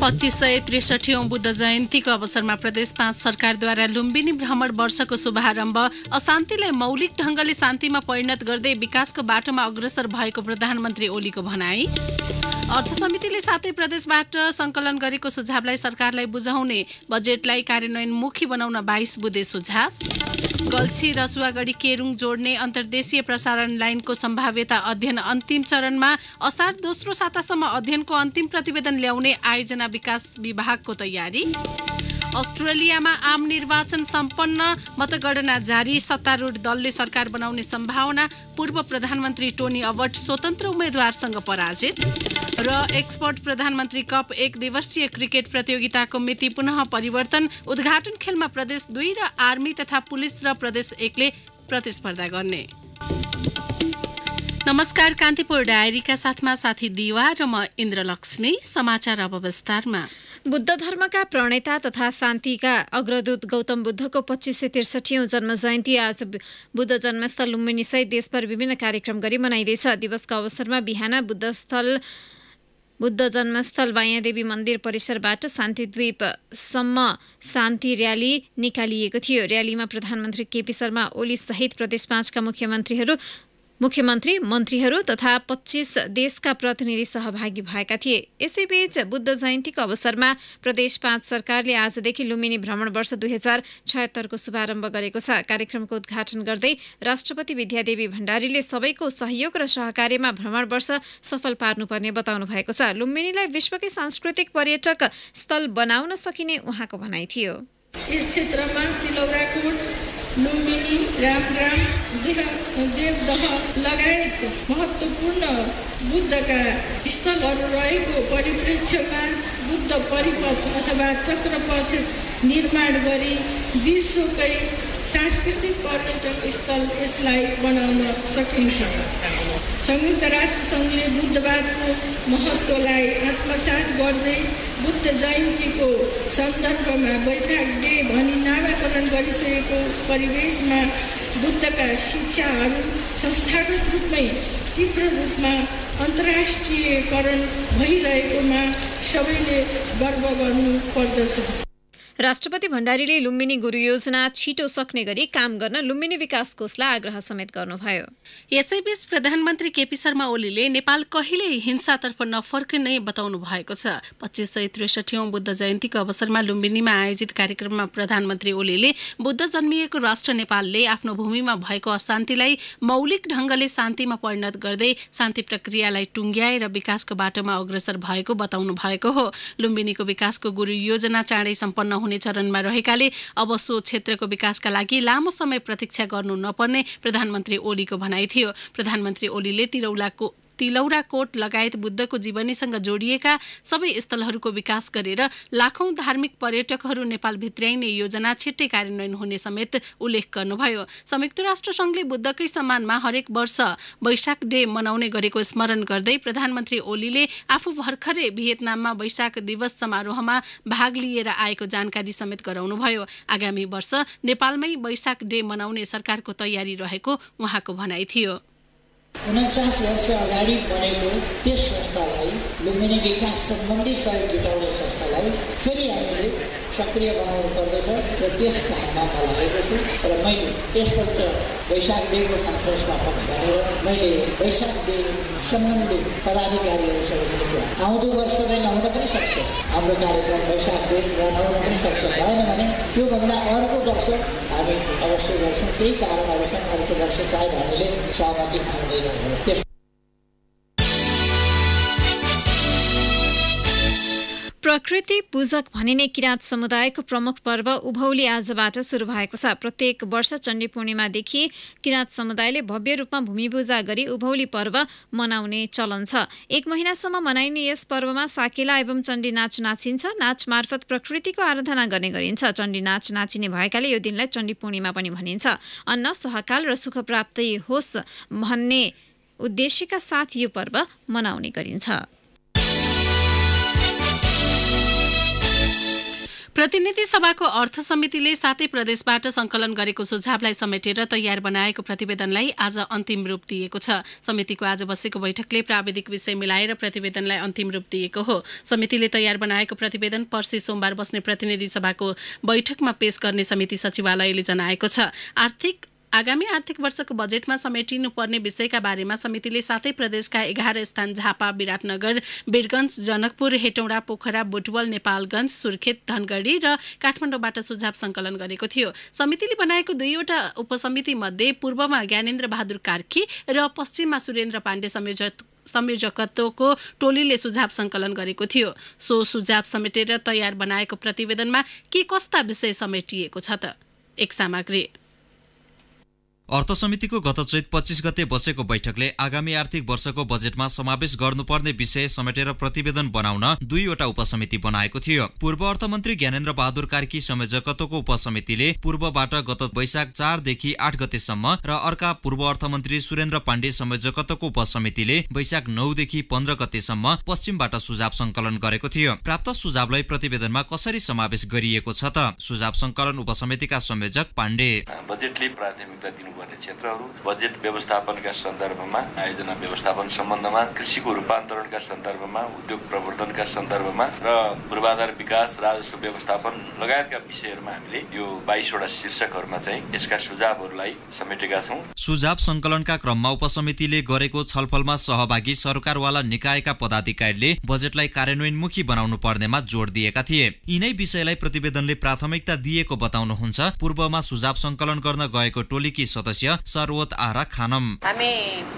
2563औं बुद्ध जयन्तीको अवसरमा प्रदेश 5 सरकारद्वारा लुम्बिनी भ्रमण वर्षको शुभारम्भ। अशान्तिलाई मौलिक ढंगले शान्तिमा परिणत गर्दै विकासको बाटोमा अग्रसर भएको प्रधानमन्त्री ओलीको भनाई। अर्थ समितिले सातै प्रदेशबाट संकलन गरेको सुझावलाई सरकारलाई बुझाउने, बजेटलाई कार्यान्वयनमुखी बनाउन 22 बुँदे सुझाव। गल्छी रसुवागढी केरुङ जोड्ने अन्तर्देशीय प्रसारण लाइनको सम्भाव्यता अध्ययन अन्तिम चरणमा। असार दोस्रो सातासम्म अध्ययनको अन्तिम प्रतिवेदन ल्याउने आयोजना विकास विभागको तयारी। अस्ट्रेलियामा आम निर्वाचन सम्पन्न, मतगणना जारी। सत्तारूढ दलले सरकार बनाउने सम्भावना। पूर्व प्रधानमन्त्री टोनी अबट स्वतन्त्र उम्मेद्वारसँग पराजित। र एक्सपर्ट प्रधानमन्त्री कप 1 दिवसीय क्रिकेट प्रतियोगिताको मिति पुनः परिवर्तन। उद्घाटन खेलमा प्रदेश 2 र आर्मी तथा पुलिस र प्रदेश 1 ले प्रतिस्पर्धा गर्ने। नमस्कार, कान्तिपुर डायरीका साथमा साथी दिवा र म इन्द्रलक्ष्मी। समाचार अब विस्तारमा। बुद्ध धर्मका प्रणेता तथा शान्तिका अग्रदूत गौतम बुद्धको 2563औं जन्म जयन्ती आज बुद्ध जन्मस्थल लुम्बिनी सहित देशभर विभिन्न कार्यक्रम गरी मनाइँदैछ। दिवसको अवसरमा बिहान बुद्ध जन्मस्थल बायाँदेवी मन्दिर परिसरबाट शान्तिद्वीपसम्म शान्ति र्याली निकालिएको थियो। र्यालीमा प्रधानमन्त्री केपी शर्मा ओली सहित प्रदेश 5 का मुख्यमन्त्री मन्त्रीहरू तथा 25 देशका प्रतिनिधि सहभागी भएका थिए। यसैबीच बुद्ध जयन्तीको अवसरमा प्रदेश 5 सरकारले आजदेखि लुम्बिनी भ्रमण वर्ष 2076 को शुभारम्भ गरेको छ। कार्यक्रमको उद्घाटन गर्दै राष्ट्रपति विद्यादेवी भण्डारीले सबैको सहयोग र सहकार्यमा भ्रमण वर्ष सफल पार्नुपर्ने बताउनु भएको छ। लुम्बिनीलाई विश्वकै सांस्कृतिक पर्यटक स्थल बनाउन सकिने उहाँको भनाइ थियो। यस क्षेत्रमा तिलौराकोट, लुम्बिनी, रामग्राम, देवदह लगायत महत्त्वपूर्ण बुद्धका स्थलहरू रहेको परिप्रेक्ष्यमा बुद्ध परिपथ अथवा चक्रपथ निर्माण गरी विश्वकै सांस्कृतिक पर्यटक स्थल यसलाई बनाउन सकिन्छ। संयुक्त राष्ट्र सङ्घले बुद्धवादको महत्त्वलाई आत्मसात गर्दै बुद्ध जयन्तीको सन्दर्भमा वैशाख डे भनी नामाकरण गरिसकेको परिवेशमा बुद्धका शिक्षाहरू संस्थागत रूपमै तीव्र रूपमा अन्तर्राष्ट्रियकरण भइरहेकोमा सबैले गर्व गर्नु पर्दछ। राष्ट्रपति भण्डारीले लुम्बिनी गुरु योजना छिटो सक्ने गरी काम गर्न लुम्बिनी विकास कोषलाई आग्रह समेत गर्नुभयो। यसैबीच प्रधानमन्त्री केपी शर्मा ओलीले नेपाल कहिल्यै हिंसातर्फ नफर्कने बताउनु भएको छ। 2563औं बुद्ध जयन्तीको अवसरमा लुम्बिनीमा आयोजित कार्यक्रममा प्रधानमन्त्री ओलीले बुद्ध जन्मिएको राष्ट्र नेपालले आफ्नो भूमिमा भएको अशान्तिलाई मौलिक ढंगले शान्तिमा परिणत गर्दै शान्ति प्रक्रियालाई टुङ्ग्याएर विकासको बाटोमा अग्रसर भएको बताउनु भएको हो। लुम्बिनीको विकासको गुरु योजना चाँडै सम्पन्न हुने चरणमा रहेकाले अब सो क्षेत्रको विकासका लागि लामो समय प्रतीक्षा गर्नु नपर्ने प्रधानमन्त्री ओलीको भनाइ थियो। प्रधानमन्त्री ओलीले तिलौराकोट लगायत बुद्धको जीवनीसँग जोडिएका सबै स्थलहरूको विकास गरेर लाखौं धार्मिक पर्यटकहरू नेपाल भित्र्याइने योजना छिट्टै कार्यान्वयन हुने समेत उल्लेख गर्नुभयो। संयुक्त राष्ट्र सङ्घले बुद्धकै सम्मानमा हरेक वर्ष वैशाख डे मनाउने गरेको स्मरण गर्दै प्रधानमन्त्री ओलीले आफू भर्खरै भियतनाममा वैशाख दिवस समारोहमा भाग लिएर आएको जानकारी समेत गराउनुभयो। आगामी वर्ष नेपालमै वैशाख डे मनाउने सरकारको तयारी रहेको उहाँको भनाइ थियो। 49 वर्ष अगाडि बनेको त्यस संस्थालाई, लुम्बिनी विकास सम्बन्धी सहयोग जुटाउने संस्थालाई फेरि हामीले सक्रिय बनाउनु पर्दछ र त्यस काममा म लागेको छु। र मैले यसपल्ट वैशाख डेको कन्फरेन्समा पनि भनेर मैले वैशाख डे सम्बन्धी पदाधिकारीहरूसँग पनि आउँदो वर्ष नै नहुन पनि सक्छ हाम्रो कार्यक्रम वैशाख डे, या नहुन पनि सक्छ। भएन भने त्योभन्दा अर्को वर्ष हामी अवश्य गर्छौँ। केही कारणहरू छन्, अर्को वर्ष सायद हामीले सहमति पाउँदैन। प्रकृति पूजक भनिने किराँत समुदायको प्रमुख पर्व उभौली आजबाट सुरु भएको छ। प्रत्येक वर्ष चण्डी पूर्णिमादेखि किराँत समुदायले भव्य रूपमा भूमिपूजा गरी उभौली पर्व मनाउने चलन छ। 1 महिनासम्म मनाइने यस पर्वमा साकेला एवं चण्डी नाच नाचिन्छ। नाच मार्फत प्रकृतिको आराधना गर्ने गरिन्छ। चण्डी नाच नाचिने भएकाले यो दिनलाई चण्डी पूर्णिमा पनि भनिन्छ। अन्न सहकाल र सुख प्राप्ति होस् भन्ने उद्देश्यका साथ यो पर्व मनाउने गरिन्छ। प्रतिनिधि सभाको अर्थ समितिले 7 प्रदेशबाट संकलन गरेको सुझावलाई समेटेर तयार बनाएको प्रतिवेदनलाई आज अन्तिम रूप दिएको छ। समितिको आज बसेको बैठकले प्राविधिक विषय मिलाएर प्रतिवेदनलाई अन्तिम रूप दिएको हो। समितिले तयार बनाएको प्रतिवेदन पर्सि सोमबार बस्ने प्रतिनिधि सभाको बैठकमा पेश गर्ने समिति सचिवालयले जनाएको छ। आगामी आर्थिक वर्षको बजेटमा समेटिनुपर्ने विषयका बारेमा समितिले 7 प्रदेशका 11 स्थान झापा, विराटनगर, वीरगञ्ज, जनकपुर, हेटौँडा, पोखरा, बुटवल, नेपालगञ्ज, सुर्खेत, धनगढी र काठमाडौँबाट सुझाव सङ्कलन गरेको थियो। समितिले बनाएको 2वटा उपसमिति मध्ये पूर्वमा ज्ञानेन्द्र बहादुर कार्की र पश्चिममा सुरेन्द्र पाण्डे संयोजकत्वको टोलीले सुझाव सङ्कलन गरेको थियो। सो सुझाव समेटेर तयार बनाएको प्रतिवेदनमा के कस्ता विषय समेटिएको छ त? एक सामग्री। अर्थ समितिको गत चैत 25 गते बसेको बैठकले आगामी आर्थिक वर्षको बजेटमा समावेश गर्नुपर्ने विषय समेटेर प्रतिवेदन बनाउन 2वटा उपसमिति बनाएको थियो। पूर्व अर्थमन्त्री ज्ञानेन्द्र बहादुर कार्की संयोजकत्वको उपसमितिले पूर्वबाट गत वैशाख 4 देखि 8 गतेसम्म र अर्का पूर्व अर्थमन्त्री सुरेन्द्र पाण्डे संयोजकत्वको उपसमितिले वैशाख 9 देखि 15 गतेसम्म पश्चिमबाट सुझाव सङ्कलन गरेको थियो। प्राप्त सुझावलाई प्रतिवेदनमा कसरी समावेश गरिएको छ त? सुझाव सङ्कलन उपसमितिका संयोजक पाण्डे। बजेटले प्राथमिकता दिनु क्षेत्रहरू, बजेट व्यवस्थापनका सन्दर्भमा, आयोजना व्यवस्थापन सम्बन्धमा, कृषिको रूपान्तरणका सन्दर्भमा, उद्योग प्रवर्धनका सन्दर्भमा र पूर्वाधार विकास, राजस्व व्यवस्थापन लगायतका विषयहरूमा हामीले यो 22वटा शीर्षकहरूमा चाहिँ यसका सुझावहरूलाई समेटेका छौं। सुझाव सङ्कलनका क्रममा उपसमितिले गरेको छलफलमा सहभागी सरकारवाला निकायका पदाधिकारीले बजेटलाई कार्यान्वयनमुखी बनाउनु पर्नेमा जोड दिएका थिए। यिनै विषयलाई प्रतिवेदनले प्राथमिकता दिएको बताउनुहुन्छ पूर्वमा सुझाव सङ्कलन गर्न गएको टोलीकी सदस्य सर्वोत आरा खानम। हामी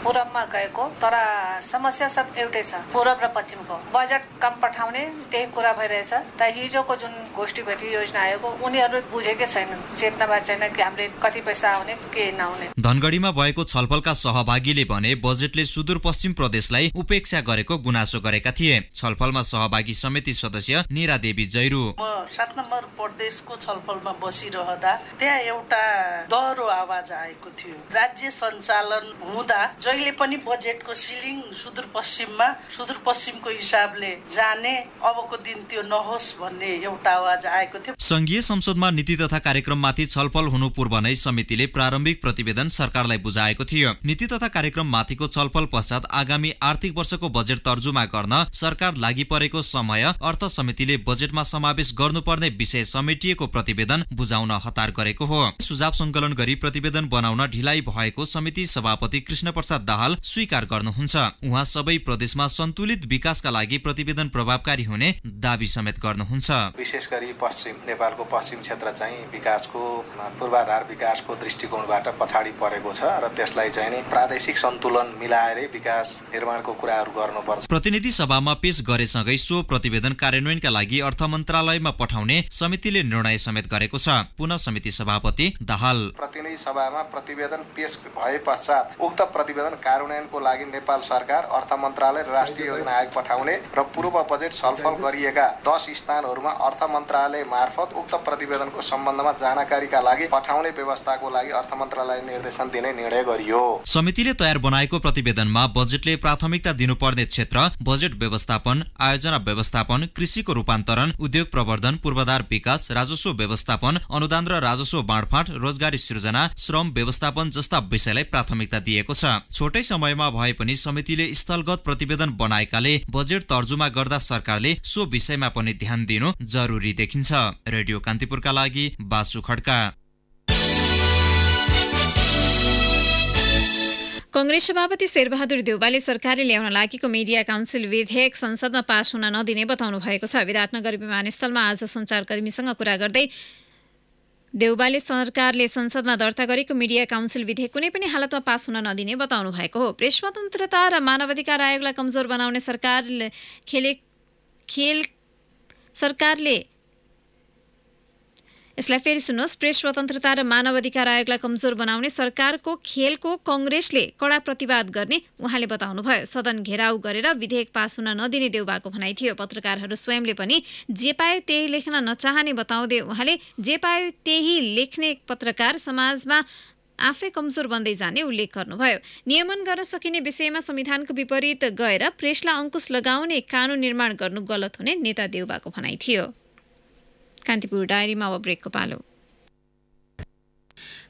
पूर्वमा गएको तर समस्या सब एउटै छ, पूर्व र पश्चिमको बजेट कम पठाउने त्यही कुरा भइरहेछ। त हिजोको जुन गोष्ठी भेटी योजना आएको उनीहरू बुझेकै छैनन्, चेतनामा छैन कि हामीले कति पैसा आउने के नआउने। धनगढीमा भएको छलफलका सहभागीले भने बजेटले सुदूरपश्चिम प्रदेशलाई उपेक्षा गरेको गुनासो गरेका थिए। छलफलमा सहभागी समिति सदस्य निरा देवी जैरू। म 7 नम्बर प्रदेशको छलफलमा बसिरहँदा त्यहाँ एउटा दह्रो आवाज आएको थियो। राज्य सञ्चालन हुँदा जहिले पनि बजेटको सिलिङ सुदूरपश्चिमको हिसाबले जाने, अबको दिन त्यो नहोस् भन्ने एउटा आवाज आएको थियो। संघीय संसदमा नीति तथा कार्यक्रममाथि छलफल हुनु पूर्व नै समितिले प्रारम्भिक प्रतिवेदन सरकारलाई बुझाएको थियो। नीति तथा कार्यक्रम माथिको छलफल पश्चात आगामी आर्थिक वर्षको बजेट तर्जुमा गर्न सरकार लागि परेको समय अर्थ समितिले बजेटमा समावेश गर्नुपर्ने विषय समेटिएको प्रतिवेदन बुझाउन हतार गरेको हो। सुझाव सङ्कलन गरी प्रतिवेदन बनाउन ढिलाइ भएको समिति सभापति कृष्ण प्रसाद दाहाल स्वीकार गर्नुहुन्छ। उहाँ सबै प्रदेशमा सन्तुलित विकासका लागि प्रतिवेदन प्रभावकारी हुने दावी समेत गर्नुहुन्छ। विशेष गरी नेपालको पश्चिम क्षेत्र चाहिँ विकासको पूर्वाधार विकासको दृष्टिकोणबाट पछाडि परेको छ र त्यसलाई चाहिँ प्रादेशिक सन्तुलन मिलाएरै विकास निर्माणको कुराहरू गर्नुपर्छ। प्रतिनिधि सभामा पेश गरेसँगै सो प्रतिवेदन कार्यान्वयनका लागि अर्थ मन्त्रालयमा पठाउने समितिले निर्णय समेत गरेको छ। पुनः समिति सभापति दाहाल। प्रतिनिधि सभामा प्रतिवेदन पेश भए पश्चात उक्त प्रतिवेदन कार्यान्वयनको लागि नेपाल सरकार, अर्थ मन्त्रालय र राष्ट्रिय योजना आयोग पठाउने र पूर्व बजेट छलफल गरिएका 10 स्थानहरूमा अर्थ मन्त्रालय मार्फत उक्त प्रतिवेदनको सम्बन्धमा जानकारीका लागि पठाउने व्यवस्थाको लागि अर्थ मन्त्रालयले निर्देशन दिने निर्णय गरियो। समितिले तयार बनाएको प्रतिवेदनमा बजेटले प्राथमिकता दिनुपर्ने क्षेत्र, बजेट व्यवस्थापन, आयोजना व्यवस्थापन, कृषिको रूपान्तरण, उद्योग प्रवर्धन, पूर्वाधार विकास, राजस्व व्यवस्थापन, अनुदान र राजस्व बाँडफाँड, रोजगारी सृजना, श्रम व्यवस्थापन जस्ता विषयलाई प्राथमिकता दिएको छ। छोटै समयमा भए पनि समितिले स्थलगत प्रतिवेदन बनाएकाले बजेट तर्जुमा गर्दा सरकारले सो विषयमा पनि ध्यान दिनु जरुरी देखिन्छ। रेडियो कान्तिपुरका लागि बासु खड्का। कांग्रेस सभापति शेरबहादुर देउवाले सरकारले ल्याउन लागेको मिडिया काउन्सिल विधेयक संसदमा पास हुन नदिने बताउनु भएको छ। विराटनगर विमानस्थलमा आज सञ्चारकर्मीसँग कुरा गर्दै देउवाले सरकारले संसदमा दर्ता गरेको मिडिया काउन्सिल विधेयक कुनै पनि हालतमा पास हुन नदिने बताउनु भएको हो। प्रेस स्वतन्त्रता र मानवाधिकार आयोगलाई कमजोर बनाउने यसलाई फेरि सुन्नुहोस्। प्रेस स्वतन्त्रता र मानवाधिकार आयोगलाई कमजोर बनाउने सरकारको खेलको कांग्रेसले कडा प्रतिवाद गर्ने उहाँले बताउनुभयो। सदन घेराउ गरेर विधेयक पास हुन नदिने देउवाको भनाइ थियो। पत्रकारहरू स्वयंले पनि जे पायो त्यही लेख्न नचाहने बताउँदै उहाँले जे पायो त्यही लेख्ने पत्रकार समाजमा आफै कमजोर बन्दै जाने उल्लेख गर्नुभयो। नियमन गर्न सकिने विषयमा संविधानको विपरीत गएर प्रेसलाई अंकुश लगाउने कानून निर्माण गर्नु गलत हुने नेता देउवाको भनाइ थियो। कान्तिपुर डायरीमा अब ब्रेकको पालो।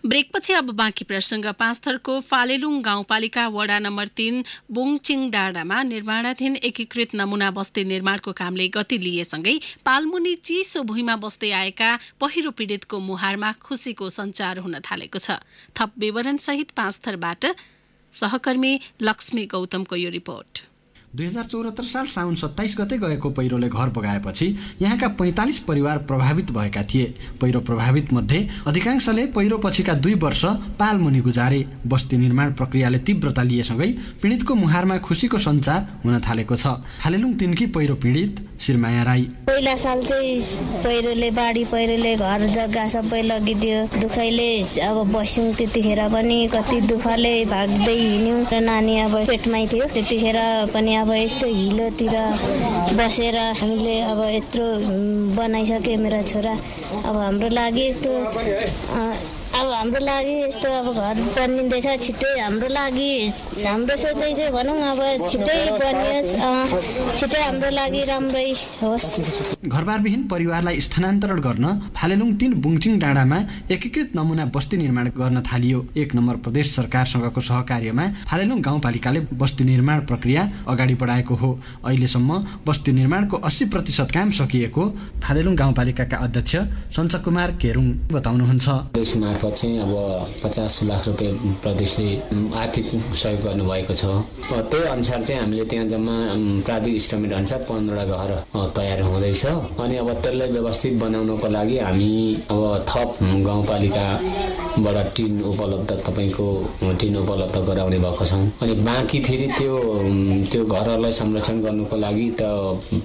ब्रेकपछि अब बाँकी प्रसङ्ग। पाँचथरको फालेलुङ गाउँपालिका वडा नम्बर 3 बुङचिङ डाँडामा निर्माणाधीन एकीकृत नमुना बस्ती निर्माणको कामले गति लिएसँगै पालमुनि चिसो भुइँमा बस्दै आएका पहिरो पीडितको मुहारमा खुसीको सञ्चार हुन थालेको छ। थप विवरणसहित पाँचथरबाट सहकर्मी लक्ष्मी गौतमको यो रिपोर्ट। 2074 साल साउन 27 गते गएको पहिरोले घर बगाएपछि यहाँका 45 परिवार प्रभावित भएका थिए। पहिरो प्रभावित मध्ये अधिकांशले पहिरो पछिका 2 वर्ष पालमुनि गुजारे। बस्ती निर्माण प्रक्रियाले तीव्रता लिएसँगै पीडितको मुहारमा खुसीको सञ्चार हुन थालेको छ। फालेलुङ 3 की पहिरो पीडित श्रीमाया राई। पहिला साल चाहिँ बाढी पहिरोले घर जग्गा सबै लगिदियो। दुखैले अब बस्यौं, त्यतिखेर पनि कति दुखले भाग्दै हिँड्यौं र नानी अब पेटमै थियो। त्यतिखेर पनि अब यस्तो हिलोतिर बसेर हामीले अब यत्रो बनाइसके मेरा छोरा। अब हाम्रो लागि यस्तो अब घर बनिँदैछ छिट्टै। हाम्रो लागि हाम्रो सोचाइ चाहिँ भनौँ अब छिट्टै बनियोस्, छिट्टै हाम्रो लागि राम्रै होस्। घरबारविहीन परिवारलाई स्थानान्तरण गर्न फालेलुङ 3 बुङचिङ डाँडामा एकीकृत नमुना बस्ती निर्माण गर्न थालियो। 1 नम्बर प्रदेश सरकारसँगको सहकार्यमा फालेलुङ गाउँपालिकाले बस्ती निर्माण प्रक्रिया अगाडि बढाएको हो। अहिलेसम्म बस्ती निर्माणको 80% काम सकिएको फालेलुङ गाउँपालिकाका अध्यक्ष सञ्चक कुमार केरुङ बताउनुहुन्छ। मार्फत चाहिँ अब 50 लाख रुपियाँ प्रदेशले आर्थिक सहयोग गर्नुभएको छ। त्यही अनुसार चाहिँ हामीले त्यहाँ जम्मा प्राविधिक इस्टिमेट अनुसार 15 घर तयार हुँदैछ। अनि अब त्यसलाई व्यवस्थित बनाउनको लागि हामी अब थप गाउँपालिकाबाट टिन उपलब्ध तपाईँको टिन उपलब्ध गराउने भएको छौँ। अनि बाँकी फेरि त्यो घरहरूलाई संरक्षण गर्नुको लागि त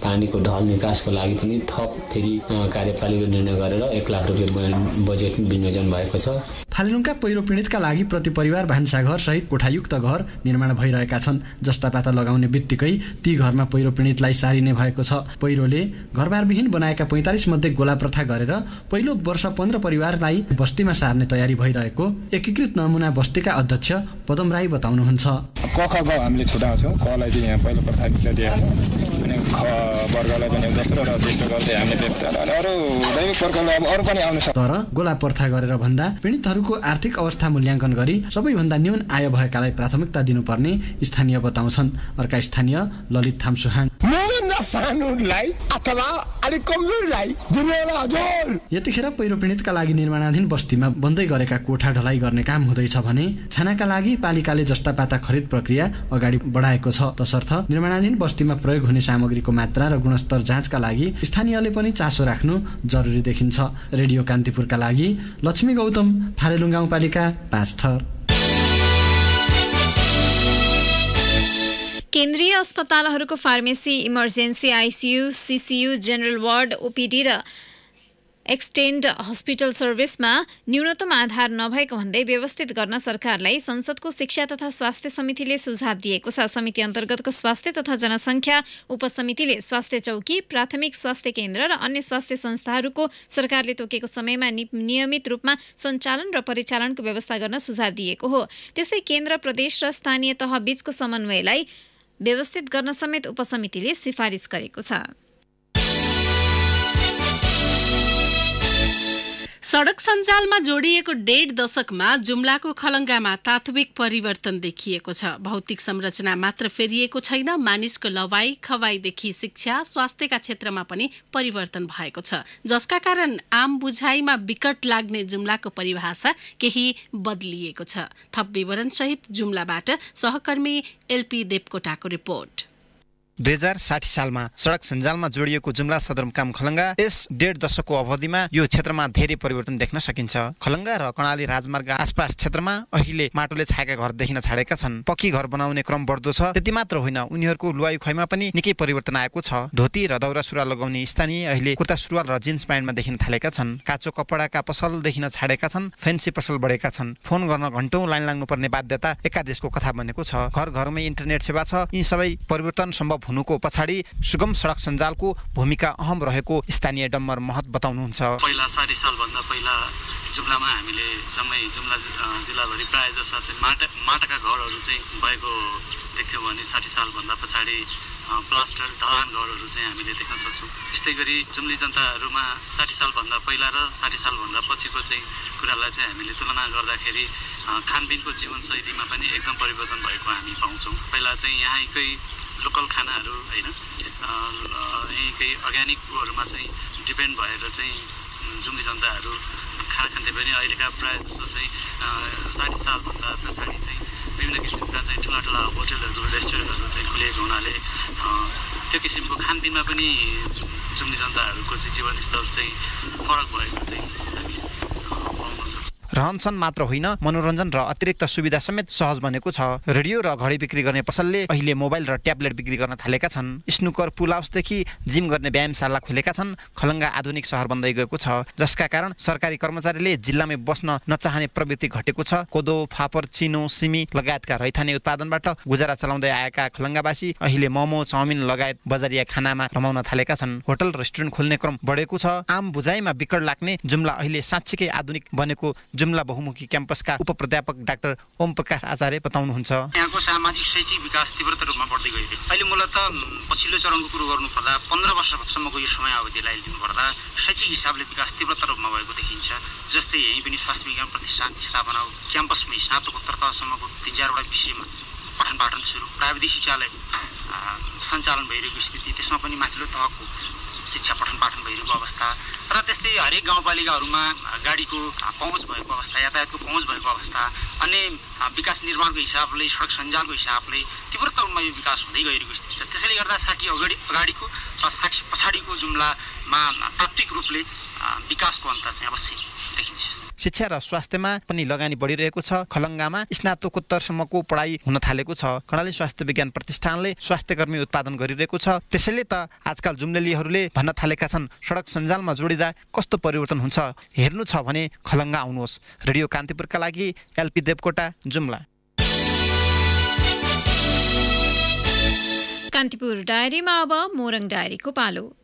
पानीको ढल निकासको लागि पनि थप फेरि कार्यपालिका निर्णय गरेर 1 लाख रुपियाँ बजेट विनियोजन भएको छ। फालेलुङका पहिरो पीडितका लागि प्रति परिवार भान्साघर सहित कोठायुक्त घर निर्माण भइरहेका छन्। जस्ता पाता लगाउने बित्तिकै ती घरमा पहिरो पीडितलाई सारिने भएको छ। पहिरोले घरबारविहीन बनाएका 45 मध्ये गोला प्रथा गरेर पहिलो वर्ष 15 परिवारलाई बस्तीमा सार्ने तयारी भइरहेको एकीकृत नमुना बस्तीका अध्यक्ष पदम राई बताउनुहुन्छ। कखको हामीले छुटाउँछौँ। कलाई चाहिँ यहाँ पहिलो प्रथा दिएको छ। अनि ख वर्गलाई पनि दोस्रो र तेस्रो गर्दै हामीले अरू दैविक प्रकारले अब अरू पनि आउन सक्छ। तर गोला प्रथा गरेर भन्दा पीडितहरूको आर्थिक अवस्था मूल्याङ्कन गरी सबैभन्दा न्यून आय भएकालाई प्राथमिकता दिनुपर्ने स्थानीय बताउँछन्। अर्का स्थानीय ललित थामसुहाङ। यतिखेर पहिरो पीडितका लागि निर्माणाधीन बस्तीमा बन्दै गरेका कोठा ढलाइ गर्ने काम हुँदैछ भने छानाका लागि पालिकाले जस्ता पाता खरिद प्रक्रिया अगाडि बढाएको छ। तसर्थ निर्माणाधीन बस्तीमा प्रयोग हुने सामग्रीको मात्रा र गुणस्तर जाँचका लागि स्थानीयले पनि चासो राख्नु जरुरी देखिन्छ। रेडियो कान्तिपुरका लागि लक्ष्मी गौतम, फालेलुङ गाउँपालिका 5 थर। केन्द्रीय अस्पतालहरूको pharmacy, emergency, ICU, CCU, general ward, OPD र एक्सटेन्ड हस्पिटल सर्भिसमा न्यूनतम आधार नभएको भन्दै व्यवस्थित गर्न सरकारलाई संसदको शिक्षा तथा स्वास्थ्य समितिले सुझाव दिएको छ। समिति अन्तर्गतको स्वास्थ्य तथा जनसङ्ख्या उपसमितिले स्वास्थ्य चौकी, प्राथमिक स्वास्थ्य केन्द्र र अन्य स्वास्थ्य संस्थाहरूको सरकारले तोकेको समयमा नियमित रूपमा सञ्चालन र परिचालनको व्यवस्था गर्न सुझाव दिएको हो। त्यस्तै केन्द्र, प्रदेश र स्थानीय तह बीचको समन्वयलाई व्यवस्थित गर्न समेत उपसमितिले सिफारिस गरेको छ। सडक सञ्जालमा जोडिएको 1.5 दशकमा जुम्लाको खलङ्गामा तात्विक परिवर्तन देखिएको छ। भौतिक संरचना मात्र फेरिएको छैन, मानिसको लवाई खवाईदेखि शिक्षा, स्वास्थ्यका क्षेत्रमा पनि परिवर्तन भएको छ, जसका कारण आम बुझाइमा विकट लाग्ने जुम्लाको परिभाषा केही बदलिएको छ। थप विवरणसहित जुम्लाबाट सहकर्मी एलपी देवकोटाको रिपोर्ट। 2060 सालमा सडक सञ्जालमा जोडिएको जुम्ला सदरमुकाम खलङ्गा यस 1.5 दशकको अवधिमा यो क्षेत्रमा धेरै परिवर्तन देख्न सकिन्छ। खलङ्गा र कर्णाली राजमार्ग आसपास क्षेत्रमा अहिले माटोले छाएका घर देखिन छाडेका छन्। पक्की घर बनाउने क्रम बढ्दो छ। त्यति मात्र होइन, उनीहरूको लुवाई खुवाईमा पनि निकै परिवर्तन आएको छ। धोती र दौरा सुरुवाल लगाउने स्थानीय अहिले कुर्ता सुरुवाल र जिन्स प्यान्टमा देखिन थालेका छन्। काचो कपडाका पसल देखिन छाडेका छन्। फेन्सी पसल बढेका छन्। फोन गर्न घण्टौं लाइन लाग्नुपर्ने बाध्यता एकादेशको कथा बनेको छ। घर घरमै इन्टरनेट सेवा छ। यी सबै परिवर्तन सम्भव हुनुको पछाडि सुगम सडक सञ्जालको भूमिका अहम रहेको स्थानीय डम्बर महत बताउनुहुन्छ। पहिला 60 सालभन्दा पहिला जुम्लामा हामीले जम्मै जुम्ला जिल्लाभरि प्रायः जसा चाहिँ माटाका घरहरू चाहिँ भएको देख्यौँ भने 60 सालभन्दा पछाडि प्लास्टर ढलान घरहरू चाहिँ हामीले देख्न सक्छौँ। त्यस्तै गरी जुम्ली जनताहरूमा 60 सालभन्दा पहिला र 60 सालभन्दा पछिको चाहिँ कुरालाई चाहिँ हामीले तुलना गर्दाखेरि खानपिनको जीवनशैलीमा पनि एकदम परिवर्तन भएको हामी पाउँछौँ। पहिला चाहिँ यहाँकै लोकल खानाहरू होइन यहीँकै अर्ग्यानिकहरूमा चाहिँ डिपेन्ड भएर चाहिँ जुम्ली जनताहरू खाना खान्थे पनि अहिलेका प्रायः जस्तो चाहिँ 60 सालभन्दा पछाडि चाहिँ विभिन्न किसिमका चाहिँ ठुला होटलहरू रेस्टुरेन्टहरू चाहिँ खुलेको हुनाले त्यो किसिमको खानपिनमा पनि जुम्ली जनताहरूको चाहिँ जीवनस्तर चाहिँ फरक भएको चाहिँ हामी पाउन सक्छौँ। रहनसहन मात्र होइन मनोरञ्जन र अतिरिक्त सुविधा समेत सहज बनेको छ। रेडियो र घडी बिक्री गर्ने पसलले अहिले मोबाइल र ट्याब्लेट बिक्री गर्न थालेका छन्। स्नुकर पुल हाउसदेखि जिम गर्ने व्यायामशाला खुलेका छन्। खलङ्गा आधुनिक सहर बन्दै गएको छ, जसका कारण सरकारी कर्मचारीले जिल्लामै बस्न नचाहने प्रवृत्ति घटेको छ। कोदो, फापर, चिनो, सिमी लगायतका रैथाने उत्पादनबाट गुजारा चलाउँदै आएका खलङ्गावासी अहिले मोमो, चाउमिन लगायत बजारिया खानामा रमाउन थालेका छन्। होटल रेस्टुरेन्ट खोल्ने क्रम बढेको छ। आम बुझाइमा बिकट लाग्ने जुम्ला अहिले साँच्चीकै आधुनिक बनेको जुम्ला बहुमुखी क्याम्पसका उपप्राध्यापक डाक्टर ओम प्रकाश आचार्य बताउनुहुन्छ। यहाँको सामाजिक शैक्षिक विकास तीव्रता रूपमा बढ्दै गएको थियो। अहिले मूलत पछिल्लो चरणको कुरो गर्नुपर्दा 15 वर्षसम्मको यो समयावधिलाई लिनुपर्दा शैक्षिक हिसाबले विकास तीव्रता रूपमा भएको देखिन्छ। जस्तै यहीँ पनि स्वास्थ्य विज्ञान प्रतिष्ठान स्थापना हो, क्याम्पसमै स्नातकोत्तर तहसम्मको 3-4वटा विषयमा पठन पाठन सुरु, प्राविधिक शिक्षालय सञ्चालन भइरहेको स्थिति, त्यसमा पनि माथिल्लो तहको शिक्षा पठन पाठन भइरहेको अवस्था र त्यस्तै हरेक गाउँपालिकाहरूमा गाडीको पहुँच भएको अवस्था, यातायातको पहुँच भएको अवस्था, अनि विकास निर्माणको हिसाबले सडक सञ्जालको हिसाबले तीव्रता रूपमा यो विकास हुँदै गइरहेको स्थिति छ। त्यसैले गर्दा 60 अगाडिको र 60 पछाडिको जुम्लामा तात्विक रूपले विकासको अन्त चाहिँ अवश्य देखिन्छ। शिक्षा र स्वास्थ्यमा पनि लगानी बढिरहेको छ। खलङ्गामा स्नातकोत्तरसम्मको पढाइ हुन थालेको छ। कर्णाली स्वास्थ्य विज्ञान प्रतिष्ठानले स्वास्थ्यकर्मी उत्पादन गरिरहेको छ। त्यसैले त आजकल जुम्लेलीहरूले भन्न थालेका छन्, सडक सञ्जालमा जोडिँदा कस्तो परिवर्तन हुन्छ। हेर्नु छ भने खलङ्गा आउनुहोस्। रेडियो कान्तिपुरका लागि एलपी देवकोटा, जुम्ला। कान्तिपुर डायरीमा अब मोरङ डायरीको पालो।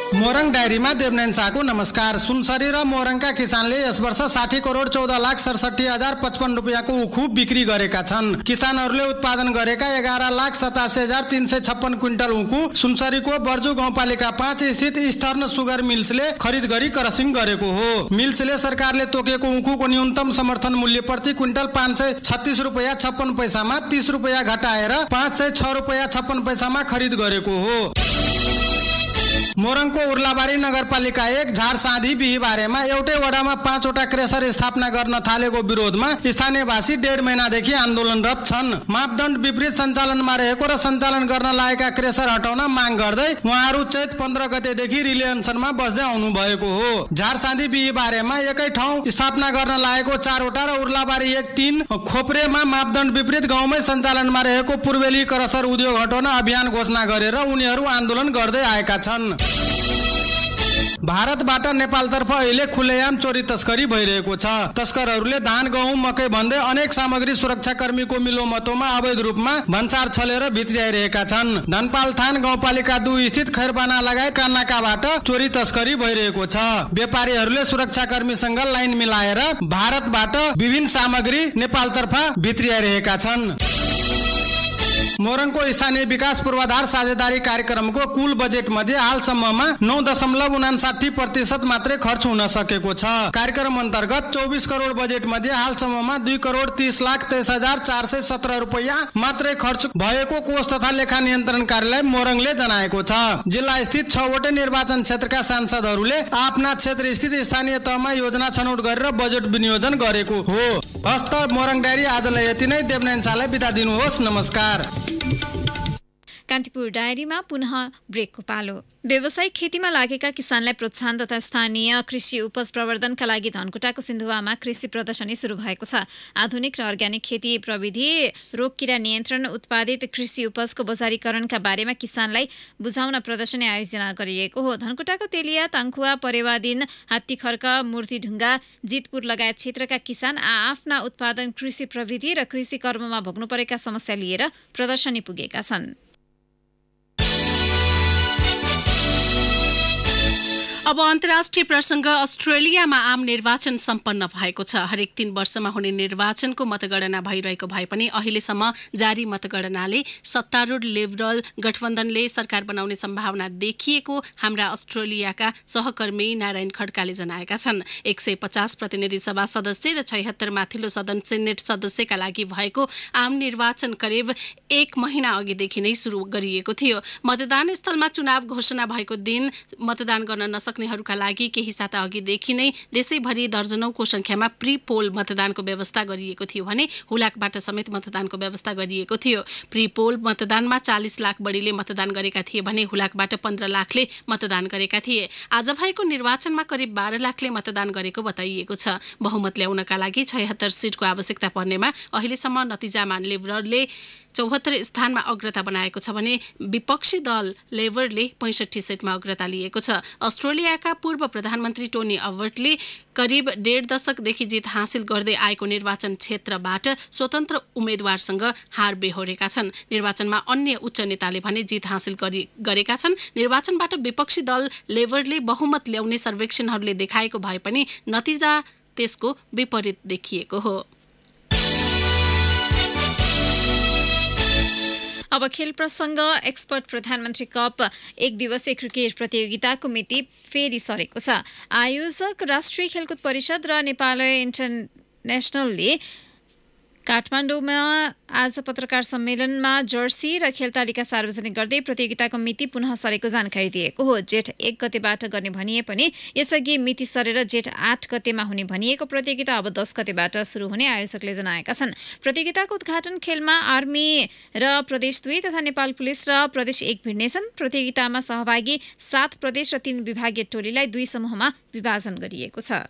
मोरङ डायरीमा देवनयन शाहको नमस्कार। सुनसरी र मोरङका किसानले यस वर्ष 60 करोड 14,67,055 रुपियाँको उखु बिक्री गरेका छन्। किसानहरूले उत्पादन गरेका 11,87,356 क्विन्टल उखु सुनसरीको बर्जु गाउँपालिका 5 स्थित इस्टर्न सुगर मिल्सले खरिद गरी क्रसिङ गरेको हो। मिल्सले सरकारले तोकेको उखुको न्यूनतम समर्थन मूल्य प्रति क्विन्टल 536 रुपियाँ 56 पैसामा 30 रुपियाँ घटाएर 506 रुपियाँ 56 पैसामा खरिद गरेको हो। मोरङको उर्लाबारी नगरपालिका 1 झारसाँधी बिहीबारेमा एउटै वडामा 5 वटा क्रेसर स्थापना गर्न थालेको विरोधमा स्थानीयवासी 1.5 महिनादेखि आन्दोलनरत छन्। मापदण्ड विपरीत सञ्चालनमा रहेको र सञ्चालन गर्न लागेका क्रेसर हटाउन माग गर्दै उहाँहरू चैत 15 गतेदेखि रिले अनसनमा बस्दै आउनु भएको हो। झारसाँधी बिहीबारेमा एकै ठाउँ स्थापना गर्न लागेको 4 वटा र उर्लाबारी 1-3 खोप्रेमा मापदण्ड विपरीत गाउँमै सञ्चालनमा रहेको पूर्वेली क्रेसर उद्योग हटाउन अभियान घोषणा गरेर उनीहरू आन्दोलन गर्दै आएका छन्। भारतबाट नेपालतर्फ अहिले खुलेआम चोरी तस्करी भइरहेको छ। तस्करहरूले धान, गहुँ, मकै भन्दै अनेक सामग्री सुरक्षाकर्मीको मिलोमतोमा अवैध रूपमा भन्सार छलेर भित्र्याइरहेका छन्। धनपाल थान गाउँपालिका 2 स्थित खैरबाना लगायत नाकाबाट चोरी तस्करी भइरहेको छ। व्यापारीहरूले सुरक्षाकर्मीसँग लाइन मिलाएर भारतबाट विभिन्न सामग्री नेपालतर्फ भित्र्याइरहेका छन्। मोरङको स्थानीय विकास पूर्वाधार साझेदारी कार्यक्रमको कुल बजेट मध्ये हालसम्ममा 9.59% मात्रै खर्च हुन सकेको छ। कार्यक्रम अन्तर्गत 24 करोड बजेट मध्ये हालसम्ममा 2,30,23,417 रुपियाँ मात्रै खर्च भएको कोष तथा लेखा नियन्त्रण कार्यालय मोरङले जनाएको छ। जिल्ला स्थित 6 वटा निर्वाचन क्षेत्रका सांसदहरूले आफ्ना क्षेत्र स्थित स्थानीय तहमा योजना छनौट गरेर बजेट विनियोजन गरेको हो। हस्त मोरङ डायरी आजलाई यति नै। देवनयन शाहलाई बिदा दिनुहोस्। नमस्कार। कान्तिपुर डायरीमा पुनः ब्रेकको पालो। व्यावसायिक खेतीमा लागेका किसानलाई प्रोत्साहन तथा स्थानीय कृषि उपज प्रवर्धनका लागि धनकुटाको सिन्धुवामा कृषि प्रदर्शनी सुरु भएको छ। आधुनिक र अर्ग्यानिक खेती प्रविधि, रोग किरा नियन्त्रण, उत्पादित कृषि उपजको बजारीकरणका बारेमा किसानलाई बुझाउन प्रदर्शनी आयोजना गरिएको हो। धनकुटाको तेलिया, ताङखुवा, परेवादिन, हात्तीखर्क, मूर्तिढुङ्गा, जितपुर लगायत क्षेत्रका किसान आफ्ना उत्पादन, कृषि प्रविधि र कृषि कर्ममा भोग्नु परेका समस्या लिएर प्रदर्शनी पुगेका छन्। अब अन्तर्राष्ट्रिय प्रसङ्ग अस्ट्रेलियामा आम निर्वाचन सम्पन्न भएको छ। हरेक 3 वर्षमा हुने निर्वाचनको मतगणना भइरहेको भए पनि अहिलेसम्म जारी मतगणनाले सत्तारूढ लिबरल गठबन्धनले सरकार बनाउने सम्भावना देखिएको हाम्रा अस्ट्रेलियाका सहकर्मी नारायण खड्काले जनाएका छन्। 150 प्रतिनिधि सभा सदस्य र 76 माथिल्लो सदन सेनेट सदस्यका लागि भएको आम निर्वाचन करिब 1 महिना अघिदेखि नै सुरु गरिएको थियो। मतदान स्थलमा चुनाव घोषणा भएको दिन मतदान गर्न नसक्नेहरूका लागि केही साता अघिदेखि नै देशैभरि दर्जनौंको संख्यामा प्री पोल मतदानको व्यवस्था गरिएको थियो भने हुलाकबाट समेत मतदानको व्यवस्था गरिएको थियो। प्री पोल मतदानमा 40 लाख बढीले मतदान गरेका थिए भने हुलाकबाट 15 लाखले मतदान गरेका थिए। आज भएको निर्वाचनमा करिब 12 लाखले मतदान गरेको बताइएको छ। बहुमत ल्याउनका लागि 76 सिटको आवश्यकता पर्नेमा अहिलेसम्म नतिजामा लिबरलले 74 स्थानमा अग्रता बनाएको छ भने विपक्षी दल लेबरले 65 सिटमा अग्रता लिएको छ। अस्ट्रेलियाका पूर्व प्रधानमन्त्री टोनी अबर्टले करिब 1.5 दशकदेखि जित हासिल गर्दै आएको निर्वाचन क्षेत्रबाट स्वतन्त्र उम्मेदवारसँग हार बेहोरेका छन्। निर्वाचनमा अन्य उच्च नेताले भने जित हासिल गरेका छन्। निर्वाचनबाट विपक्षी दल लेबरले बहुमत ल्याउने सर्वेक्षणहरूले देखाएको भए पनि नतिजा त्यसको विपरीत देखिएको हो। अब खेल प्रसङ्ग एक्सपर्ट प्रधानमन्त्री कप 1 दिवसीय क्रिकेट प्रतियोगिताको मिति फेरि सरेको छ। आयोजक राष्ट्रिय खेलकुद परिषद र नेपाल इन्टरनेसनलले काठमाडौँमा आज पत्रकार सम्मेलनमा जर्सी र खेल तालिका सार्वजनिक गर्दै प्रतियोगिताको मिति पुनः सरेको जानकारी दिएको हो। जेठ 1 गतेबाट गर्ने भनिए पनि यसअघि मिति सरेर जेठ 8 गतेमा हुने भनिएको प्रतियोगिता अब 10 गतेबाट सुरु हुने आयोजकले जनाएका छन्। प्रतियोगिताको उद्घाटन खेलमा आर्मी र प्रदेश 2 तथा नेपाल पुलिस र प्रदेश 1 भिड्नेछन्। प्रतियोगितामा सहभागी 7 प्रदेश र 3 विभागीय टोलीलाई 2 समूहमा विभाजन गरिएको छ।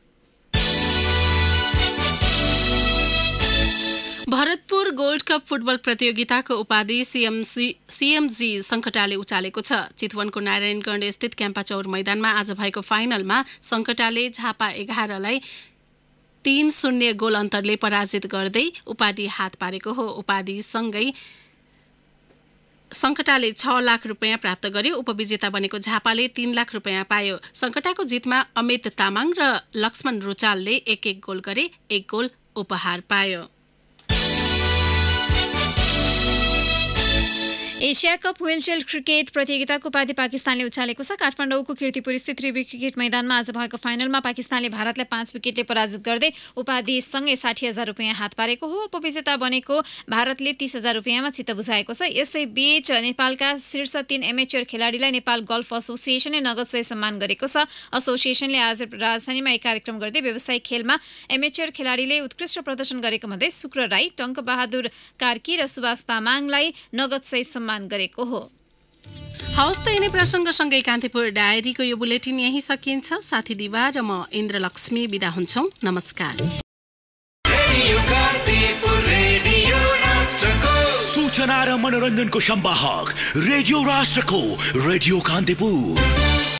भरतपुर गोल्ड कप फुटबल प्रतियोगिताको उपाधि सीएमजी सङ्कटाले उचालेको छ। चितवनको नारायणगढ स्थित क्याम्पाचौर मैदानमा आज भएको फाइनलमा सङ्कटाले झापा 11लाई 3-0 गोल अन्तरले पराजित गर्दै उपाधि हात पारेको हो। उपाधिसँगै सङ्कटाले 6 लाख रुपियाँ प्राप्त गर्यो। उपविजेता बनेको झापाले 3 लाख रुपियाँ पायो। सङ्कटाको जितमा अमित तामाङ र लक्ष्मण रुचालले 1-1 गोल गरे, 1 गोल उपहार पायो। एशिया कप व्हीलचेयर क्रिकेट प्रतियोगिताको उपाधि पाकिस्तानले उचालेको छ। काठमाडौँको कीर्तिपुर स्थित त्रिवी क्रिकेट मैदानमा आज भएको फाइनलमा पाकिस्तानले भारतलाई 5 विकेटले पराजित गर्दै उपाधिसँगै 60,000 रुपियाँ हात पारेको हो। उपविजेता बनेको भारतले 30,000 रुपियाँमा चित्त बुझाएको छ। यसैबीच नेपालका शीर्ष 3 एमेच्योर खेलाडीलाई नेपाल गल्फ एसोसिएसनले नगदसहित सम्मान गरेको छ। एसोसिएसनले आज राजधानीमा एक कार्यक्रम गर्दै व्यावसायिक खेलमा एमेच्योर खेलाडीले उत्कृष्ट प्रदर्शन गरेको मध्ये शुक्र राई, टङ्क बहादुर कार्की र सुभाष तामाङलाई नगदसहित सम्मान गरेको हो। हवस् त यिनै प्रसङ्गसँगै कान्तिपुर डायरीको यो बुलेटिन यही सकिन्छ। साथी दिवा र म इन्द्रलक्ष्मी बिदा हुन्छौँ। नमस्कार। सूचना र मनोरञ्जनको सम्वाहक रेडियो राष्ट्रको रेडियो कान्तिपुर।